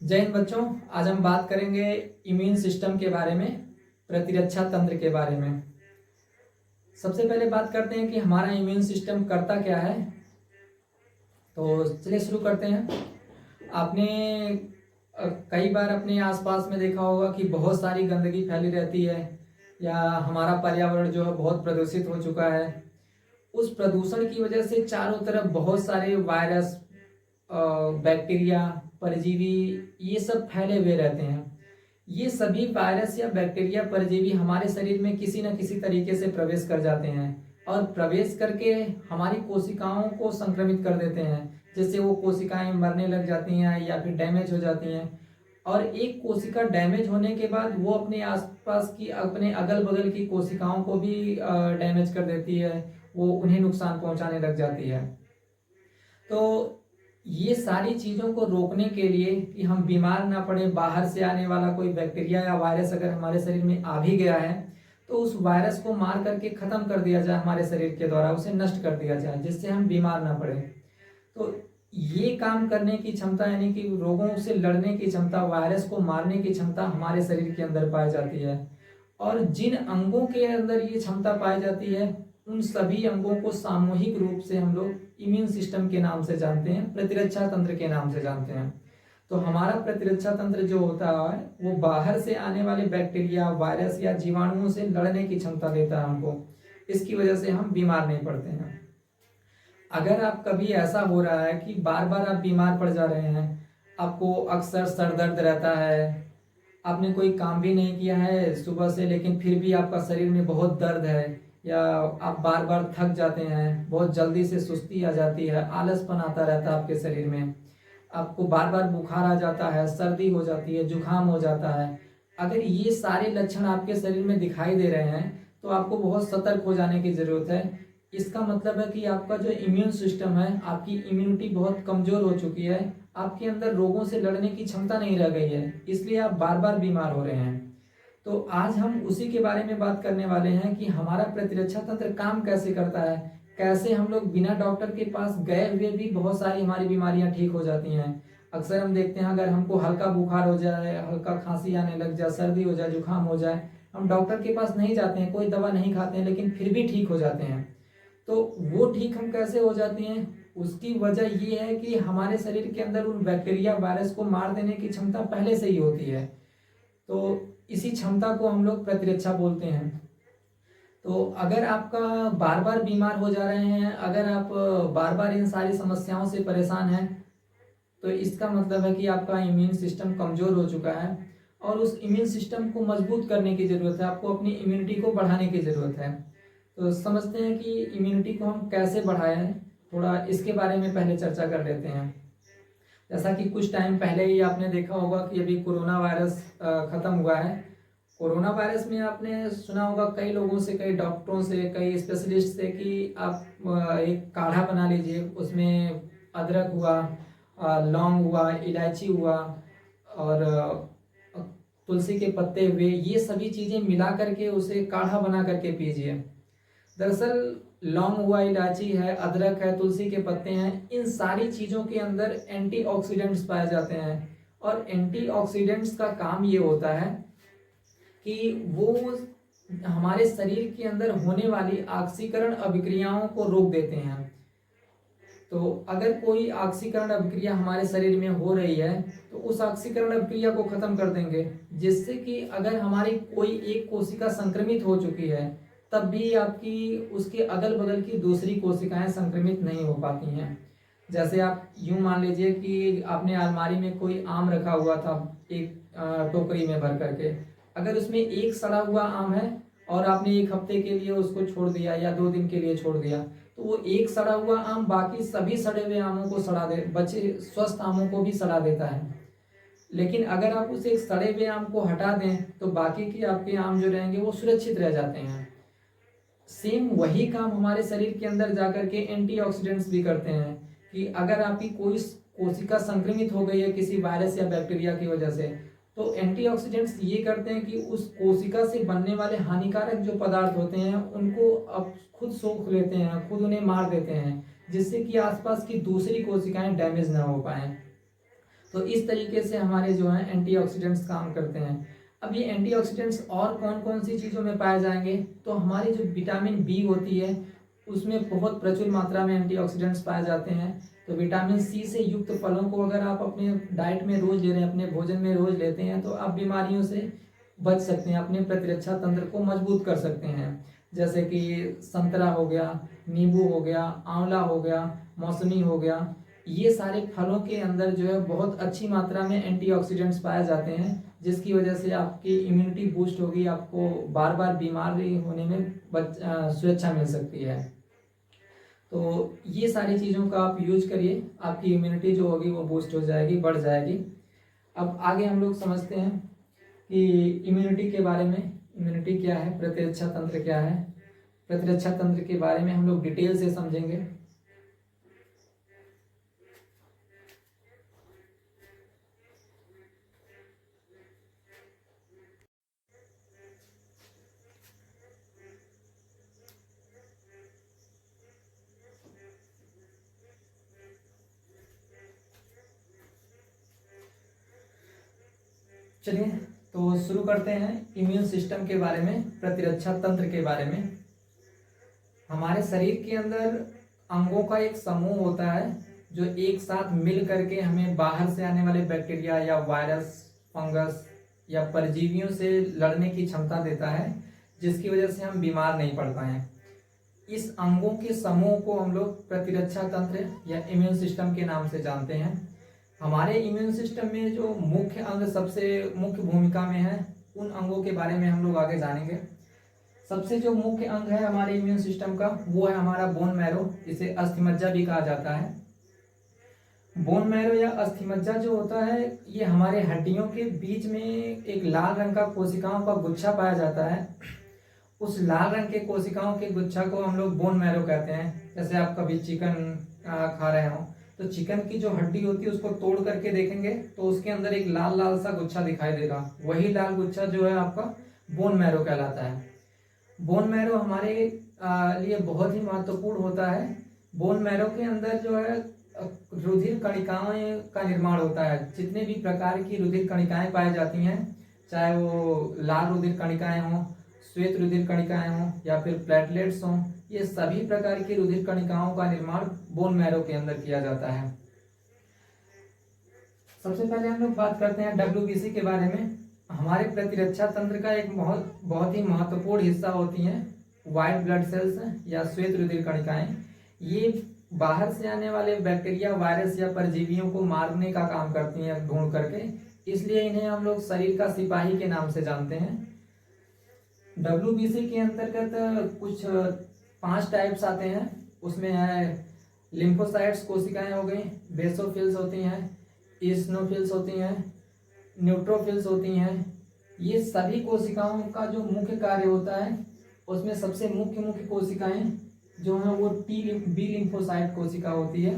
जय हिंद बच्चों। आज हम बात करेंगे इम्यून सिस्टम के बारे में, प्रतिरक्षा तंत्र के बारे में। सबसे पहले बात करते हैं कि हमारा इम्यून सिस्टम करता क्या है। तो चलिए शुरू करते हैं। आपने कई बार अपने आसपास में देखा होगा कि बहुत सारी गंदगी फैली रहती है, या हमारा पर्यावरण जो है बहुत प्रदूषित हो चुका है। उस प्रदूषण की वजह से चारों तरफ बहुत सारे वायरस, बैक्टीरिया, परजीवी, ये सब फैले हुए रहते हैं। ये सभी वायरस या बैक्टीरिया, परजीवी हमारे शरीर में किसी न किसी तरीके से प्रवेश कर जाते हैं और प्रवेश करके हमारी कोशिकाओं को संक्रमित कर देते हैं, जिससे वो कोशिकाएं मरने लग जाती हैं या फिर डैमेज हो जाती हैं। और एक कोशिका डैमेज होने के बाद वो अपने आसपास की, अपने अगल बगल की कोशिकाओं को भी डैमेज कर देती है, वो उन्हें नुकसान पहुंचाने लग जाती है। तो ये सारी चीज़ों को रोकने के लिए कि हम बीमार ना पड़े, बाहर से आने वाला कोई बैक्टीरिया या वायरस अगर हमारे शरीर में आ भी गया है तो उस वायरस को मार करके ख़त्म कर दिया जाए, हमारे शरीर के द्वारा उसे नष्ट कर दिया जाए, जिससे हम बीमार ना पड़े। तो ये काम करने की क्षमता, यानी कि रोगों से लड़ने की क्षमता, वायरस को मारने की क्षमता हमारे शरीर के अंदर पाई जाती है। और जिन अंगों के अंदर ये क्षमता पाई जाती है उन सभी अंगों को सामूहिक रूप से हम लोग इम्यून सिस्टम के नाम से जानते हैं, प्रतिरक्षा तंत्र के नाम से जानते हैं। तो हमारा प्रतिरक्षा तंत्र जो होता है वो बाहर से आने वाले बैक्टीरिया, वायरस या जीवाणुओं से लड़ने की क्षमता देता है हमको। इसकी वजह से हम बीमार नहीं पड़ते हैं। अगर आप कभी ऐसा हो रहा है कि बार बार आप बीमार पड़ जा रहे हैं, आपको अक्सर सर दर्द रहता है, आपने कोई काम भी नहीं किया है सुबह से लेकिन फिर भी आपका शरीर में बहुत दर्द है, या आप बार बार थक जाते हैं, बहुत जल्दी से सुस्ती आ जाती है, आलसपन आता रहता है आपके शरीर में, आपको बार बार बुखार आ जाता है, सर्दी हो जाती है, जुकाम हो जाता है, अगर ये सारे लक्षण आपके शरीर में दिखाई दे रहे हैं तो आपको बहुत सतर्क हो जाने की ज़रूरत है। इसका मतलब है कि आपका जो इम्यून सिस्टम है, आपकी इम्यूनिटी बहुत कमज़ोर हो चुकी है, आपके अंदर रोगों से लड़ने की क्षमता नहीं रह गई है, इसलिए आप बार बार बीमार हो रहे हैं। तो आज हम उसी के बारे में बात करने वाले हैं कि हमारा प्रतिरक्षा तंत्र काम कैसे करता है, कैसे हम लोग बिना डॉक्टर के पास गए हुए भी बहुत सारी हमारी बीमारियां ठीक हो जाती हैं। अक्सर हम देखते हैं अगर हमको हल्का बुखार हो जाए, हल्का खांसी आने लग जाए, सर्दी हो जाए, जुकाम हो जाए, हम डॉक्टर के पास नहीं जाते हैं, कोई दवा नहीं खाते हैं, लेकिन फिर भी ठीक हो जाते हैं। तो वो ठीक हम कैसे हो जाती हैं, उसकी वजह ये है कि हमारे शरीर के अंदर उन बैक्टीरिया, वायरस को मार देने की क्षमता पहले से ही होती है। तो इसी क्षमता को हम लोग प्रतिरक्षा बोलते हैं। तो अगर आपका बार बार बीमार हो जा रहे हैं, अगर आप बार बार इन सारी समस्याओं से परेशान हैं, तो इसका मतलब है कि आपका इम्यून सिस्टम कमज़ोर हो चुका है और उस इम्यून सिस्टम को मजबूत करने की ज़रूरत है, आपको अपनी इम्यूनिटी को बढ़ाने की ज़रूरत है। तो समझते हैं कि इम्यूनिटी को हम कैसे बढ़ाएं, थोड़ा इसके बारे में पहले चर्चा कर लेते हैं। जैसा कि कुछ टाइम पहले ही आपने देखा होगा कि अभी कोरोना वायरस ख़त्म हुआ है। कोरोना वायरस में आपने सुना होगा कई लोगों से, कई डॉक्टरों से, कई स्पेशलिस्ट से कि आप एक काढ़ा बना लीजिए, उसमें अदरक हुआ, लौंग हुआ, इलायची हुआ और तुलसी के पत्ते हुए, ये सभी चीज़ें मिला करके उसे काढ़ा बना करके पीजिए। दरअसल लौंग हुआ, इलायची है, अदरक है, तुलसी के पत्ते हैं, इन सारी चीज़ों के अंदर एंटीऑक्सीडेंट्स पाए जाते हैं। और एंटीऑक्सीडेंट्स का काम ये होता है कि वो हमारे शरीर के अंदर होने वाली ऑक्सीकरण अभिक्रियाओं को रोक देते हैं। तो अगर कोई ऑक्सीकरण अभिक्रिया हमारे शरीर में हो रही है तो उस ऑक्सीकरण अभिक्रिया को खत्म कर देंगे, जिससे कि अगर हमारी कोई एक कोशिका संक्रमित हो चुकी है तब भी आपकी उसके अगल बगल की दूसरी कोशिकाएं संक्रमित नहीं हो पाती हैं। जैसे आप यूं मान लीजिए कि आपने अलमारी में कोई आम रखा हुआ था, एक टोकरी में भर करके, अगर उसमें एक सड़ा हुआ आम है और आपने एक हफ्ते के लिए उसको छोड़ दिया या 2 दिन के लिए छोड़ दिया, तो वो एक सड़ा हुआ आम बाकी सभी सड़े हुए आमों को सड़ा दे, बचे स्वस्थ आमों को भी सड़ा देता है। लेकिन अगर आप उस एक सड़े हुए आम को हटा दें तो बाकी के आपके आम जो रहेंगे वो सुरक्षित रह जाते हैं। सेम वही काम हमारे शरीर के अंदर जाकर के एंटीऑक्सीडेंट्स भी करते हैं कि अगर आपकी कोई कोशिका संक्रमित हो गई है किसी वायरस या बैक्टीरिया की वजह से, तो एंटीऑक्सीडेंट्स ये करते हैं कि उस कोशिका से बनने वाले हानिकारक जो पदार्थ होते हैं उनको अब खुद सोख लेते हैं, खुद उन्हें मार देते हैं, जिससे कि आसपास की दूसरी कोशिकाएं डैमेज ना हो पाए। तो इस तरीके से हमारे जो है एंटीऑक्सीडेंट्स काम करते हैं। अब ये एंटीऑक्सीडेंट्स और कौन कौन सी चीज़ों में पाए जाएंगे, तो हमारी जो विटामिन बी होती है उसमें बहुत प्रचुर मात्रा में एंटीऑक्सीडेंट्स पाए जाते हैं। तो विटामिन सी से युक्त फलों को अगर आप अपने डाइट में रोज ले रहे हैं, अपने भोजन में रोज लेते हैं, तो आप बीमारियों से बच सकते हैं, अपने प्रतिरक्षा तंत्र को मजबूत कर सकते हैं। जैसे कि संतरा हो गया, नींबू हो गया, आंवला हो गया, मौसमी हो गया, ये सारे फलों के अंदर जो है बहुत अच्छी मात्रा में एंटीऑक्सीडेंट्स पाए जाते हैं, जिसकी वजह से आपकी इम्यूनिटी बूस्ट होगी, आपको बार बार बीमारी होने में सुरक्षा मिल सकती है। तो ये सारी चीज़ों का आप यूज करिए, आपकी इम्यूनिटी जो होगी वो बूस्ट हो जाएगी, बढ़ जाएगी। अब आगे हम लोग समझते हैं कि इम्यूनिटी के बारे में। इम्यूनिटी क्या है, प्रतिरक्षा तंत्र क्या है। प्रतिरक्षा तंत्र के बारे में हम लोग डिटेल से समझेंगे। चलिए तो शुरू करते हैं इम्यून सिस्टम के बारे में, प्रतिरक्षा तंत्र के बारे में। हमारे शरीर के अंदर अंगों का एक समूह होता है जो एक साथ मिल करके हमें बाहर से आने वाले बैक्टीरिया या वायरस, फंगस या परजीवियों से लड़ने की क्षमता देता है, जिसकी वजह से हम बीमार नहीं पड़ पाए। इस अंगों के समूह को हम लोग प्रतिरक्षा तंत्र या इम्यून सिस्टम के नाम से जानते हैं। हमारे इम्यून सिस्टम में जो मुख्य अंग सबसे मुख्य भूमिका में है, उन अंगों के बारे में हम लोग आगे जानेंगे। सबसे जो मुख्य अंग है हमारे इम्यून सिस्टम का, वो है हमारा बोन मैरो, जिसे अस्थिमज्जा भी कहा जाता है। बोन मैरो या अस्थिमज्जा जो होता है, ये हमारे हड्डियों के बीच में एक लाल रंग का कोशिकाओं का गुच्छा पाया जाता है। उस लाल रंग के कोशिकाओं के गुच्छा को हम लोग बोन मैरो कहते हैं। जैसे आप कभी चिकन खा रहे हो, तो चिकन की जो हड्डी होती है उसको तोड़ करके देखेंगे तो उसके अंदर एक लाल लाल सा गुच्छा दिखाई देगा, वही लाल गुच्छा जो है आपका बोन मैरो कहलाता है। बोन मैरो हमारे लिए बहुत ही महत्वपूर्ण होता है। बोन मैरो के अंदर जो है रुधिर कणिकाएं का निर्माण होता है। जितने भी प्रकार की रुधिर कणिकाएं पाई जाती हैं, चाहे वो लाल रुधिर कणिकाएं हों, श्वेत रुधिर कणिकाएं हों या फिर प्लेटलेट्स हों, ये सभी प्रकार की रुधिर कणिकाओं का निर्माण बोन मैरो के अंदर किया जाता है। सबसे पहले हम लोग बात करते हैं WBC के बारे में। हमारे प्रतिरक्षा तंत्र का एक बहुत ही महत्वपूर्ण हिस्सा होती हैं व्हाइट ब्लड सेल्स या श्वेत रुधिर कणिकाएं। ये बाहर से आने वाले बैक्टीरिया, वायरस या परजीवियों को मारने का काम करती हैं ढूंढ करके, इसलिए इन्हें हम लोग शरीर का सिपाही के नाम से जानते हैं। WBC के अंतर्गत कुछ 5 टाइप्स आते हैं। उसमें है लिम्फोसाइट्स कोशिकाएं हो गई, बेसोफिल्स होती हैं, ईस्नोफिल्स होती हैं, न्यूट्रोफिल्स होती हैं। ये सभी कोशिकाओं का जो मुख्य कार्य होता है, उसमें सबसे मुख्य कोशिकाएं जो हैं वो बी लिम्फोसाइट कोशिका होती है।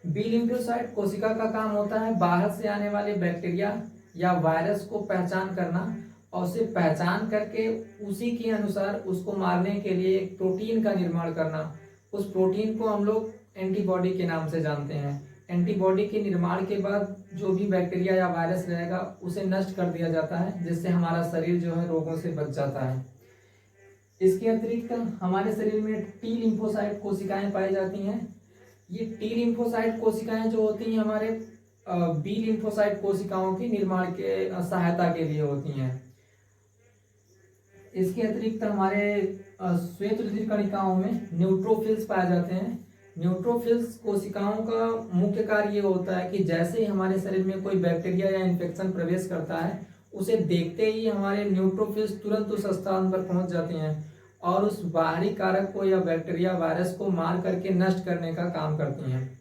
बी लिम्फोसाइट कोशिका का काम होता है बाहर से आने वाले बैक्टीरिया या वायरस को पहचान करना और उसे पहचान करके उसी के अनुसार उसको मारने के लिए एक प्रोटीन का निर्माण करना। उस प्रोटीन को हम लोग एंटीबॉडी के नाम से जानते हैं। एंटीबॉडी के निर्माण के बाद जो भी बैक्टीरिया या वायरस रहेगा उसे नष्ट कर दिया जाता है, जिससे हमारा शरीर जो है रोगों से बच जाता है। इसके अतिरिक्त हमारे शरीर में टी लिम्फोसाइट कोशिकाएं पाई जाती हैं। ये टी लिम्फोसाइट कोशिकाएं जो होती हैं हमारे बी लिम्फोसाइट कोशिकाओं के निर्माण के सहायता के लिए होती हैं। इसके अतिरिक्त हमारे श्वेत रुधिर कणिकाओं में न्यूट्रोफिल्स पाए जाते हैं। न्यूट्रोफिल्स कोशिकाओं का मुख्य कार्य ये होता है कि जैसे ही हमारे शरीर में कोई बैक्टीरिया या इन्फेक्शन प्रवेश करता है, उसे देखते ही हमारे न्यूट्रोफिल्स तुरंत उस स्थान पर पहुंच जाते हैं और उस बाहरी कारक को या बैक्टीरिया, वायरस को मार करके नष्ट करने का काम करती हैं।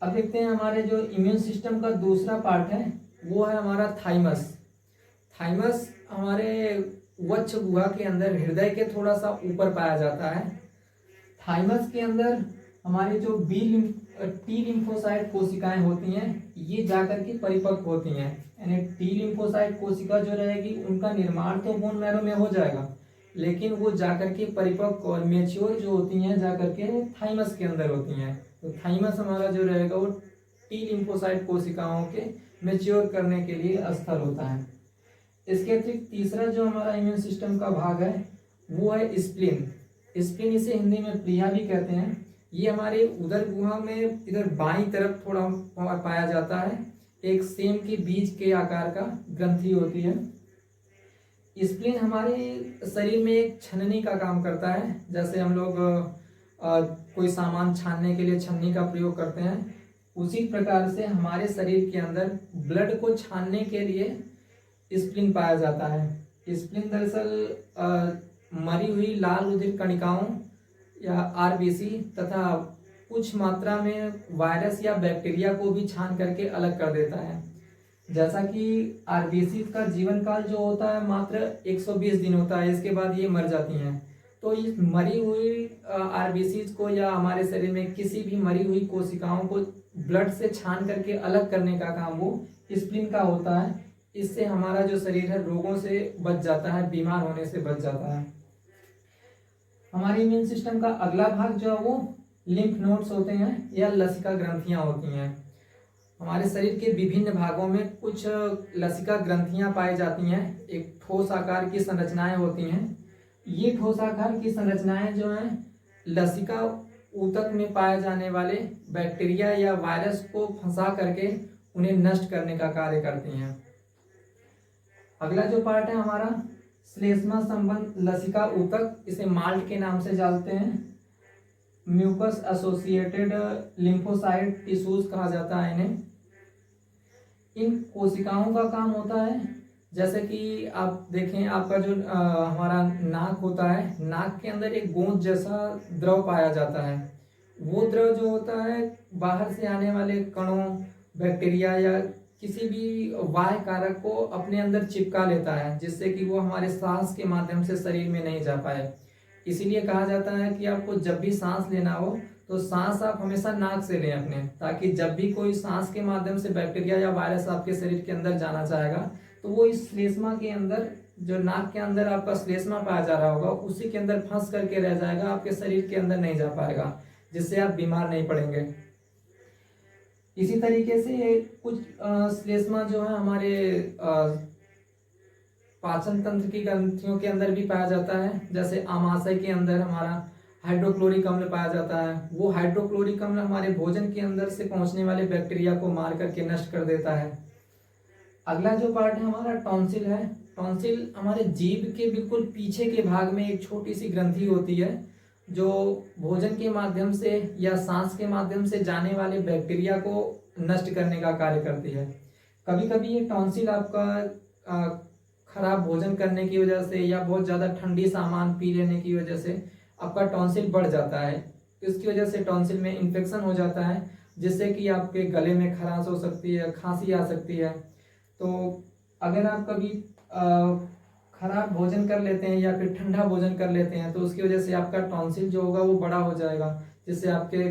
अब देखते हैं हमारे जो इम्यून सिस्टम का दूसरा पार्ट है, वो है हमारा थाइमस। थाइमस हमारे वक्ष गुहा के अंदर हृदय के थोड़ा सा ऊपर पाया जाता है। थाइमस के अंदर हमारी जो टी लिम्फोसाइट कोशिकाएं होती हैं, ये जाकर के परिपक्व होती हैं। यानी टी लिम्फोसाइट कोशिका जो रहेगी उनका निर्माण तो बोन मैरो में हो जाएगा, लेकिन वो जाकर के परिपक्व और मेच्योर जो होती हैं जाकर के वो थाइमस के अंदर होती हैं। तो थाइमस हमारा जो रहेगा वो टी लिम्फोसाइट कोशिकाओं के मैच्योर करने के लिए स्थल होता है। इसके अतिरिक्त तीसरा जो हमारा इम्यून सिस्टम का भाग है वो है स्प्लीन। स्प्लीन इसे हिंदी में प्लीहा भी कहते हैं। ये हमारे उदर गुहा में इधर बाईं तरफ थोड़ा पाया जाता है। एक सेम के बीज के आकार का ग्रंथि होती है। स्प्लीन हमारे शरीर में एक छन्नी का काम करता है। जैसे हम लोग कोई सामान छानने के लिए छन्नी का प्रयोग करते हैं, उसी प्रकार से हमारे शरीर के अंदर ब्लड को छानने के लिए स्प्लीन पाया जाता है। स्प्लीन दरअसल मरी हुई लाल रुधिर कणिकाओं या आरबीसी तथा कुछ मात्रा में वायरस या बैक्टीरिया को भी छान करके अलग कर देता है। जैसा कि आरबीसी का जीवन काल जो होता है मात्र 120 दिन होता है, इसके बाद ये मर जाती हैं। तो इस मरी हुई आरबीसी को या हमारे शरीर में किसी भी मरी हुई कोशिकाओं को ब्लड से छान करके अलग करने का काम वो स्प्लीन का होता है। इससे हमारा जो शरीर है रोगों से बच जाता है, बीमार होने से बच जाता है। हमारे इम्यून सिस्टम का अगला भाग जो है वो लिम्फ नोड्स होते हैं या लसिका ग्रंथियां होती हैं। हमारे शरीर के विभिन्न भागों में कुछ लसिका ग्रंथियां पाई जाती हैं। एक ठोस आकार की संरचनाएं होती हैं। ये ठोस आकार की संरचनाएं जो हैं लसिका ऊतक में पाए जाने वाले बैक्टीरिया या वायरस को फंसा करके उन्हें नष्ट करने का कार्य करती हैं। अगला जो पार्ट है हमारा श्लेष्मा संबंध लसिका ऊतक, इसे माल्ट के नाम से जानते हैं। म्यूकस एसोसिएटेड लिम्फोसाइट टिश्यूज कहा जाता है इन्हें। इन कोशिकाओं का काम होता है, जैसे कि आप देखें आपका जो हमारा नाक होता है, नाक के अंदर एक गोंद जैसा द्रव पाया जाता है। वो द्रव जो होता है बाहर से आने वाले कणों, बैक्टीरिया या किसी भी वाह्य कारक को अपने अंदर चिपका लेता है, जिससे कि वो हमारे सांस के माध्यम से शरीर में नहीं जा पाए। इसीलिए कहा जाता है कि आपको जब भी सांस लेना हो तो सांस आप हमेशा नाक से लें अपने, ताकि जब भी कोई सांस के माध्यम से बैक्टीरिया या वायरस आपके शरीर के अंदर जाना चाहेगा तो वो इस श्लेष्मा के अंदर, जो नाक के अंदर आपका श्लेष्मा पाया जा रहा होगा, उसी के अंदर फंस करके रह जाएगा, आपके शरीर के अंदर नहीं जा पाएगा, जिससे आप बीमार नहीं पड़ेंगे। इसी तरीके से कुछ श्लेष्मा जो है हमारे पाचन तंत्र की ग्रंथियों के अंदर भी पाया जाता है। जैसे आमाशय के अंदर हमारा हाइड्रोक्लोरिक अम्ल पाया जाता है। वो हाइड्रोक्लोरिक अम्ल हमारे भोजन के अंदर से पहुंचने वाले बैक्टीरिया को मार करके नष्ट कर देता है। अगला जो पार्ट है हमारा टॉन्सिल है। टॉन्सिल हमारे जीभ के बिल्कुल पीछे के भाग में एक छोटी सी ग्रंथि होती है, जो भोजन के माध्यम से या सांस के माध्यम से जाने वाले बैक्टीरिया को नष्ट करने का कार्य करती है। कभी कभी ये टॉन्सिल आपका खराब भोजन करने की वजह से या बहुत ज़्यादा ठंडी सामान पी लेने की वजह से आपका टॉन्सिल बढ़ जाता है। इसकी वजह से टॉन्सिल में इन्फेक्शन हो जाता है, जिससे कि आपके गले में खराश हो सकती है, खांसी आ सकती है। तो अगर आप कभी खराब भोजन कर लेते हैं या फिर ठंडा भोजन कर लेते हैं तो उसकी वजह से आपका टॉन्सिल जो होगा वो बड़ा हो जाएगा, जिससे आपके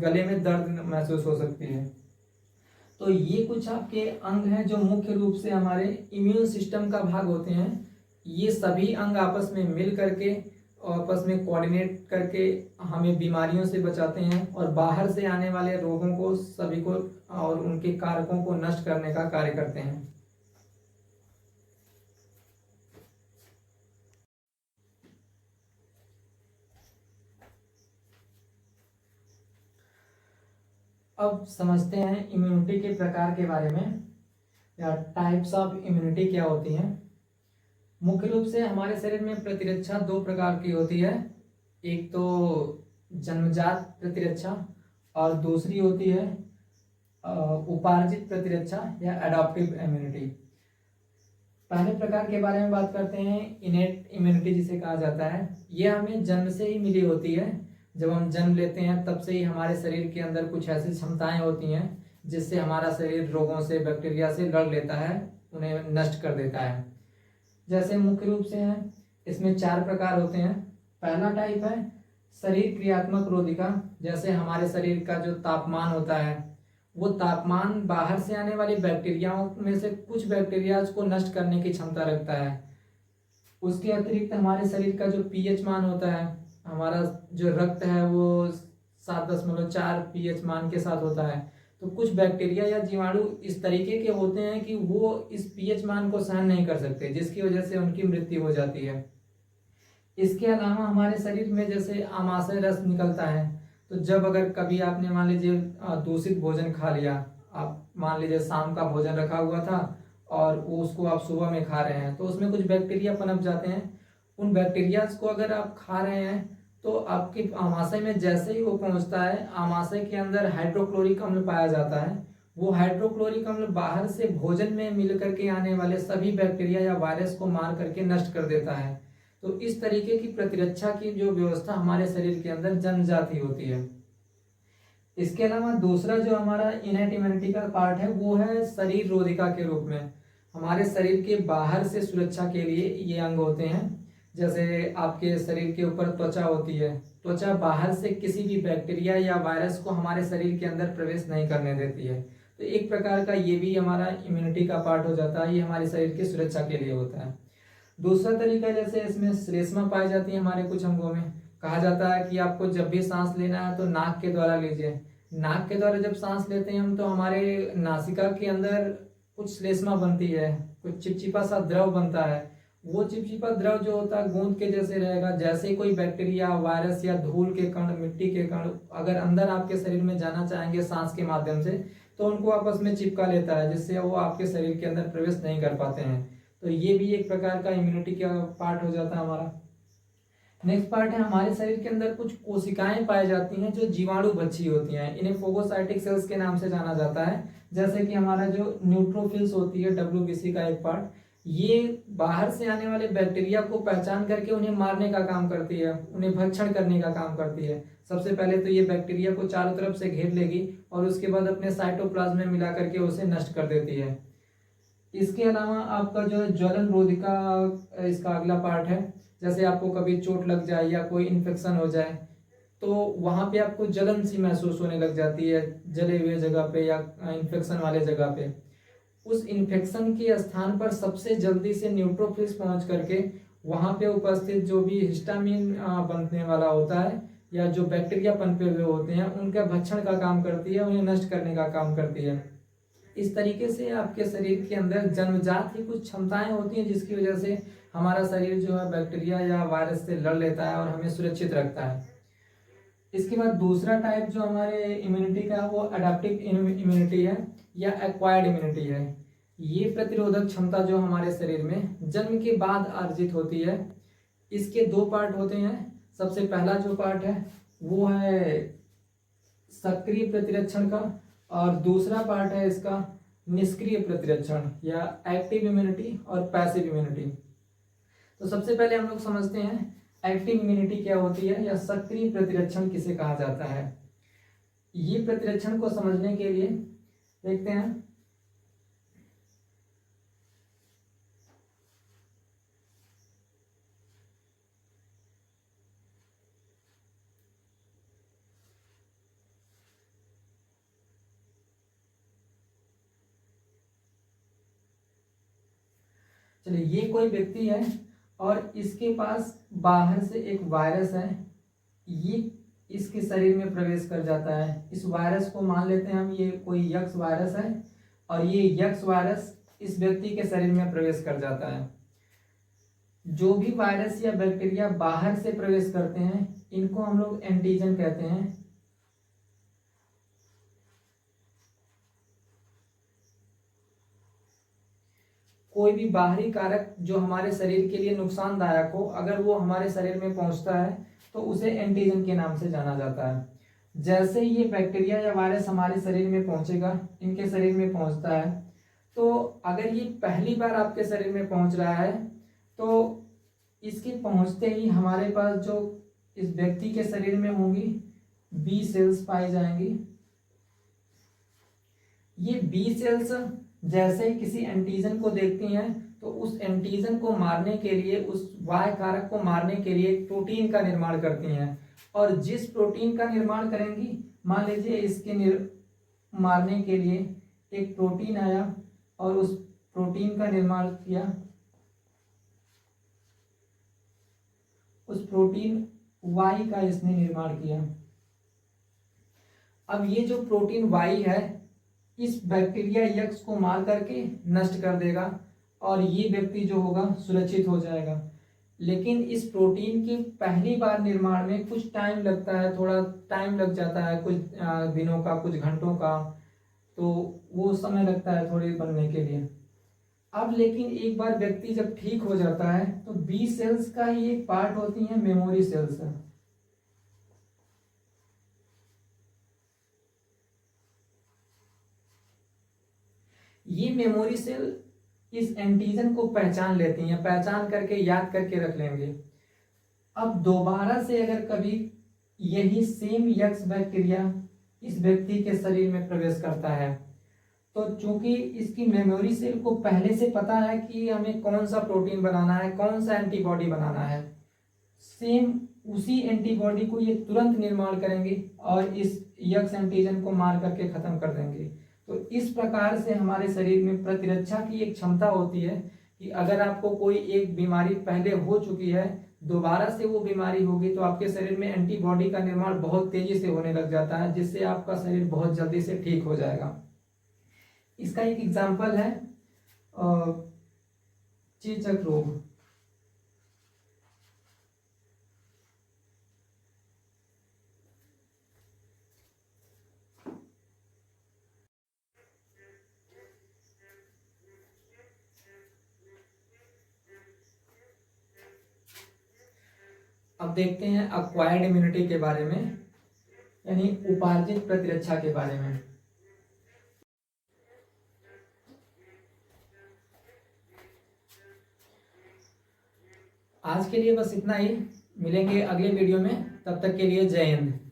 गले में दर्द महसूस हो सकती है। तो ये कुछ आपके अंग हैं जो मुख्य रूप से हमारे इम्यून सिस्टम का भाग होते हैं। ये सभी अंग आपस में मिल करके और आपस में कोऑर्डिनेट करके हमें बीमारियों से बचाते हैं और बाहर से आने वाले रोगों को सभी को और उनके कारकों को नष्ट करने का कार्य करते हैं। अब समझते हैं इम्यूनिटी के प्रकार के बारे में, या टाइप्स ऑफ इम्यूनिटी क्या होती हैं। मुख्य रूप से हमारे शरीर में प्रतिरक्षा दो प्रकार की होती है। एक तो जन्मजात प्रतिरक्षा और दूसरी होती है उपार्जित प्रतिरक्षा या एडॉप्टिव इम्यूनिटी। पहले प्रकार के बारे में बात करते हैं, इनेट इम्यूनिटी जिसे कहा जाता है। यह हमें जन्म से ही मिली होती है। जब हम जन्म लेते हैं तब से ही हमारे शरीर के अंदर कुछ ऐसी क्षमताएं होती हैं जिससे हमारा शरीर रोगों से, बैक्टीरिया से लड़ लेता है, उन्हें नष्ट कर देता है। जैसे मुख्य रूप से है, इसमें 4 प्रकार होते हैं। पहला टाइप है शरीर क्रियात्मक रोधिका। जैसे हमारे शरीर का जो तापमान होता है वो तापमान बाहर से आने वाली बैक्टीरियाओं में से कुछ बैक्टीरिया को नष्ट करने की क्षमता रखता है। उसके अतिरिक्त हमारे शरीर का जो पीएच मान होता है, हमारा जो रक्त है वो 7.4 pH मान के साथ होता है। तो कुछ बैक्टीरिया या जीवाणु इस तरीके के होते हैं कि वो इस पीएच मान को सहन नहीं कर सकते, जिसकी वजह से उनकी मृत्यु हो जाती है। इसके अलावा हमारे शरीर में जैसे आमाशय रस निकलता है, तो जब अगर कभी आपने मान लीजिए दूषित भोजन खा लिया, आप मान लीजिए शाम का भोजन रखा हुआ था और उसको आप सुबह में खा रहे हैं, तो उसमें कुछ बैक्टीरिया पनप जाते हैं। उन बैक्टीरिया को अगर आप खा रहे हैं तो आपके आमाशय में जैसे ही वो पहुंचता है, आमाशय के अंदर हाइड्रोक्लोरिक अम्ल पाया जाता है। वो हाइड्रोक्लोरिक अम्ल बाहर से भोजन में मिल करके आने वाले सभी बैक्टीरिया या वायरस को मार करके नष्ट कर देता है। तो इस तरीके की प्रतिरक्षा की जो व्यवस्था हमारे शरीर के अंदर जन्म जाती होती है। इसके अलावा दूसरा जो हमारा इनएट इम्यूनिटी का पार्ट है वो है शरीर रोधिका के रूप में। हमारे शरीर के बाहर से सुरक्षा के लिए ये अंग होते हैं। जैसे आपके शरीर के ऊपर त्वचा होती है, त्वचा बाहर से किसी भी बैक्टीरिया या वायरस को हमारे शरीर के अंदर प्रवेश नहीं करने देती है। तो एक प्रकार का ये भी हमारा इम्यूनिटी का पार्ट हो जाता है, ये हमारे शरीर की सुरक्षा के लिए होता है। दूसरा तरीका, जैसे इसमें श्लेष्मा पाई जाती है हमारे कुछ अंगों में। कहा जाता है कि आपको जब भी सांस लेना है तो नाक के द्वारा लीजिए। नाक के द्वारा जब सांस लेते हैं हम, तो हमारे नासिका के अंदर कुछ श्लेष्मा बनती है, कुछ चिपचिपा सा द्रव बनता है। वो चिपचिपा द्रव जो होता है गूंद के जैसे रहेगा। जैसे ही कोई बैक्टीरिया, वायरस या धूल के कण, मिट्टी के कण अगर अंदर आपके शरीर में जाना चाहेंगे सांस के माध्यम से, तो उनको आपस में चिपका लेता है, जिससे वो आपके शरीर के अंदर प्रवेश नहीं कर पाते हैं। तो ये भी एक प्रकार का इम्यूनिटी का पार्ट हो जाता है हमारा। नेक्स्ट पार्ट है, हमारे शरीर के अंदर कुछ कोशिकाएं पाई जाती हैं जो जीवाणु भक्षी होती हैं। इन्हें फोगोसाइटिक सेल्स के नाम से जाना जाता है। जैसे कि हमारा जो न्यूट्रोफिल्स होती है, डब्ल्यूबीसी का एक पार्ट, ये बाहर से आने वाले बैक्टीरिया को पहचान करके उन्हें मारने का काम करती है, उन्हें भक्षण करने का काम करती है। सबसे पहले तो ये बैक्टीरिया को चारों तरफ से घेर लेगी और उसके बाद अपने साइटोप्लाज्म में मिला करके उसे नष्ट कर देती है। इसके अलावा आपका जो ज्वलन रोधिका इसका अगला पार्ट है। जैसे आपको कभी चोट लग जाए या कोई इन्फेक्शन हो जाए, तो वहां पे आपको जलन सी महसूस होने लग जाती है, जले हुए जगह पे या इन्फेक्शन वाले जगह पे। उस इन्फेक्शन के स्थान पर सबसे जल्दी से न्यूट्रोफिल्स पहुंच करके वहां पे उपस्थित जो भी हिस्टामिन बनने वाला होता है या जो बैक्टीरिया पनपे हुए होते हैं, उनका भक्षण का काम करती है, उन्हें नष्ट करने का काम करती है। इस तरीके से आपके शरीर के अंदर जन्मजात ही कुछ क्षमताएं होती हैं, जिसकी वजह से हमारा शरीर जो है बैक्टीरिया या वायरस से लड़ लेता है और हमें सुरक्षित रखता है। इसके बाद दूसरा टाइप जो हमारे इम्यूनिटी का, वो अडेप्टिव इम्यूनिटी है या एक्वायर्ड इम्यूनिटी है। ये प्रतिरोधक क्षमता जो हमारे शरीर में जन्म के बाद अर्जित होती है। इसके दो पार्ट होते हैं। सबसे पहला जो पार्ट है वो है सक्रिय प्रतिरक्षण का, और दूसरा पार्ट है इसका निष्क्रिय प्रतिरक्षण या एक्टिव इम्यूनिटी और पैसिव इम्यूनिटी। तो सबसे पहले हम लोग समझते हैं एक्टिव इम्यूनिटी क्या होती है या सक्रिय प्रतिरक्षण किसे कहा जाता है। ये प्रतिरक्षण को समझने के लिए देखते हैं। चलिए, ये कोई व्यक्ति है और इसके पास बाहर से एक वायरस है, ये इसके शरीर में प्रवेश कर जाता है। इस वायरस को मान लेते हैं हम ये कोई यक्स वायरस है, और ये यक्स वायरस इस व्यक्ति के शरीर में प्रवेश कर जाता है। जो भी वायरस या बैक्टीरिया बाहर से प्रवेश करते हैं, इनको हम लोग एंटीजन कहते हैं। कोई भी बाहरी कारक जो हमारे शरीर के लिए नुकसानदायक हो, अगर वो हमारे शरीर में पहुंचता है तो उसे एंटीजन के नाम से जाना जाता है। जैसे ही ये बैक्टीरिया या वायरस हमारे शरीर में पहुंचेगा, इनके शरीर में पहुंचता है, तो अगर ये पहली बार आपके शरीर में पहुंच रहा है, तो इसके पहुंचते ही हमारे पास जो इस व्यक्ति के शरीर में होंगी बी सेल्स पाई जाएंगी। ये बी सेल्स जैसे ही किसी एंटीजन को देखती हैं, तो उस एंटीजन को मारने के लिए, उस वाय कारक को मारने के लिए एक प्रोटीन का निर्माण करती हैं। और जिस प्रोटीन का निर्माण करेंगी, मान लीजिए इसके मारने के लिए एक प्रोटीन आया और उस प्रोटीन का निर्माण किया, उस प्रोटीन वाई का इसने निर्माण किया। अब ये जो प्रोटीन वाई है इस बैक्टीरिया यक्स को मार करके नष्ट कर देगा और ये व्यक्ति जो होगा सुरक्षित हो जाएगा। लेकिन इस प्रोटीन के पहली बार निर्माण में कुछ टाइम लगता है, थोड़ा टाइम लग जाता है, कुछ दिनों का, कुछ घंटों का, तो वो समय लगता है थोड़ी बनने के लिए। अब लेकिन एक बार व्यक्ति जब ठीक हो जाता है तो बी सेल्स का ही एक पार्ट होती है मेमोरी सेल्स। ये मेमोरी सेल इस एंटीजन को पहचान लेती हैं, पहचान करके याद करके रख लेंगे। अब दोबारा से अगर कभी यही सेम यक्स बैक्टीरिया इस व्यक्ति के शरीर में प्रवेश करता है तो चूंकि इसकी मेमोरी सेल को पहले से पता है कि हमें कौन सा प्रोटीन बनाना है, कौन सा एंटीबॉडी बनाना है, सेम उसी एंटीबॉडी को ये तुरंत निर्माण करेंगे और इस यक्स एंटीजन को मार करके खत्म कर देंगे। तो इस प्रकार से हमारे शरीर में प्रतिरक्षा की एक क्षमता होती है कि अगर आपको कोई एक बीमारी पहले हो चुकी है, दोबारा से वो बीमारी होगी तो आपके शरीर में एंटीबॉडी का निर्माण बहुत तेजी से होने लग जाता है, जिससे आपका शरीर बहुत जल्दी से ठीक हो जाएगा। इसका एक एग्जाम्पल है चेचक रोग। अब देखते हैं अक्वायर्ड इम्यूनिटी के बारे में, यानी उपार्जित प्रतिरक्षा के बारे में। आज के लिए बस इतना ही, मिलेंगे अगले वीडियो में, तब तक के लिए जय हिंद।